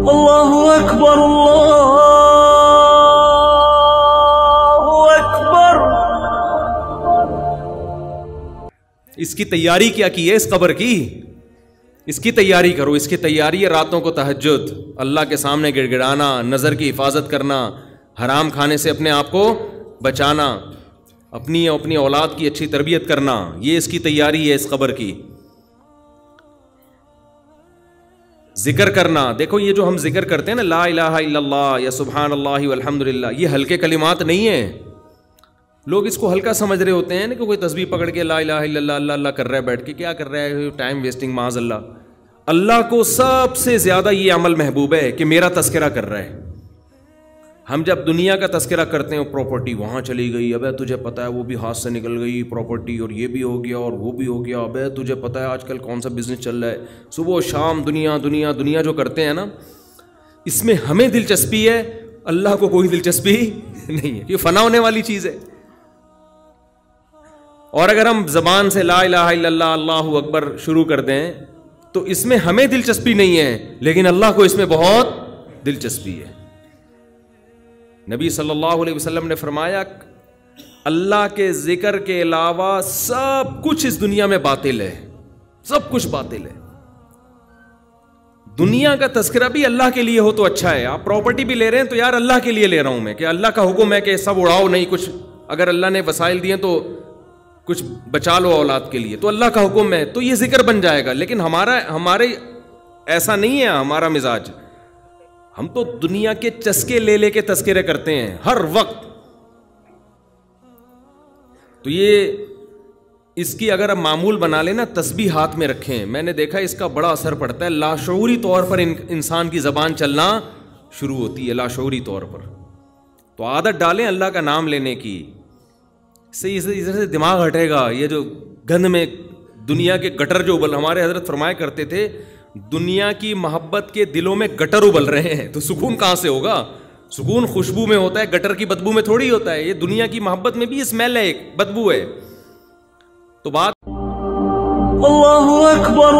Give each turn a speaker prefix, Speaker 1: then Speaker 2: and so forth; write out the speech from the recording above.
Speaker 1: اللہ اکبر اللہ اکبر۔
Speaker 2: اس کی تیاری کیا کی ہے اس قبر کی؟ اس کی تیاری کرو، اس کی تیاری ہے راتوں کو تہجد، اللہ کے سامنے گڑ گڑانا، نظر کی حفاظت کرنا، حرام کھانے سے اپنے آپ کو بچانا، اپنی اولاد کی اچھی تربیت کرنا، یہ اس کی تیاری ہے اس قبر کی۔ ذکر کرنا، دیکھو یہ جو ہم ذکر کرتے ہیں نا، لا الہ الا اللہ یا سبحان اللہ والحمد للہ، یہ ہلکے کلمات نہیں ہیں۔ لوگ اس کو ہلکا سمجھ رہے ہوتے ہیں نا کہ کوئی تسبیح پکڑ کے لا الہ الا اللہ اللہ اللہ کر رہا ہے بیٹھ کے، کیا کر رہا ہے، ٹائم ویسٹنگ معاذ اللہ۔ اللہ کو سب سے زیادہ یہ عمل محبوب ہے کہ میرا تذکرہ کر رہا ہے۔ ہم جب دنیا کا تذکرہ کرتے ہیں، پراپرٹی وہاں چلی گئی، ابے تجھے پتہ ہے وہ بھی ہاتھ سے نکل گئی پراپرٹی، اور یہ بھی ہو گیا اور وہ بھی ہو گیا، ابے تجھے پتہ ہے آج کل کون سا بزنس چل رہا ہے، صبح و شام دنیا دنیا دنیا جو کرتے ہیں نا، اس میں ہمیں دلچسپی ہے، اللہ کو کوئی دلچسپی نہیں ہے، یہ فنا ہونے والی چیز ہے۔ اور اگر ہم زبان سے لا الہ الا اللہ اللہ اکبر شروع کر دیں تو اس میں ہمیں دلچسپی نہیں ہے، لیکن اللہ کو اس میں بہت دلچسپی ہے۔ نبی صلی اللہ علیہ وسلم نے فرمایا اللہ کے ذکر کے علاوہ سب کچھ اس دنیا میں باطل ہے، سب کچھ باطل ہے۔ دنیا کا تذکرہ بھی اللہ کے لیے ہو تو اچھا ہے، آپ پراپرٹی بھی لے رہے ہیں تو یار اللہ کے لیے لے رہا ہوں میں، کہ اللہ کا حکم ہے کہ سب اڑاؤ نہیں، کچھ اگر اللہ نے وسائل دیے تو کچھ بچا لو اولاد کے لیے، تو اللہ کا حکم ہے تو یہ ذکر بن جائے گا۔ لیکن ہمارے ایسا نہیں ہے ہمارا مزاج، ہم تو دنیا کے چسکے لے لے کے تذکرے کرتے ہیں ہر وقت۔ تو یہ اس کی اگر ہم معمول بنا لینا، تسبیح ہاتھ میں رکھیں، میں نے دیکھا اس کا بڑا اثر پڑتا ہے، لاشعوری طور پر انسان کی زبان چلنا شروع ہوتی ہے، لاشعوری طور پر۔ تو عادت ڈالیں اللہ کا نام لینے کی، ادھر سے دماغ ہٹے گا، یہ جو گند میں دنیا کے گٹر جو ہمارے حضرت فرمایا کرتے تھے، دنیا کی محبت کے دلوں میں گٹر ابل رہے ہیں تو سکون کہاں سے ہوگا؟ سکون خوشبو میں ہوتا ہے، گٹر کی بدبو میں تھوڑی ہوتا ہے۔ یہ دنیا کی محبت میں بھی اسمیل ہے، ایک بدبو ہے۔ تو بات
Speaker 1: اللہ اکبر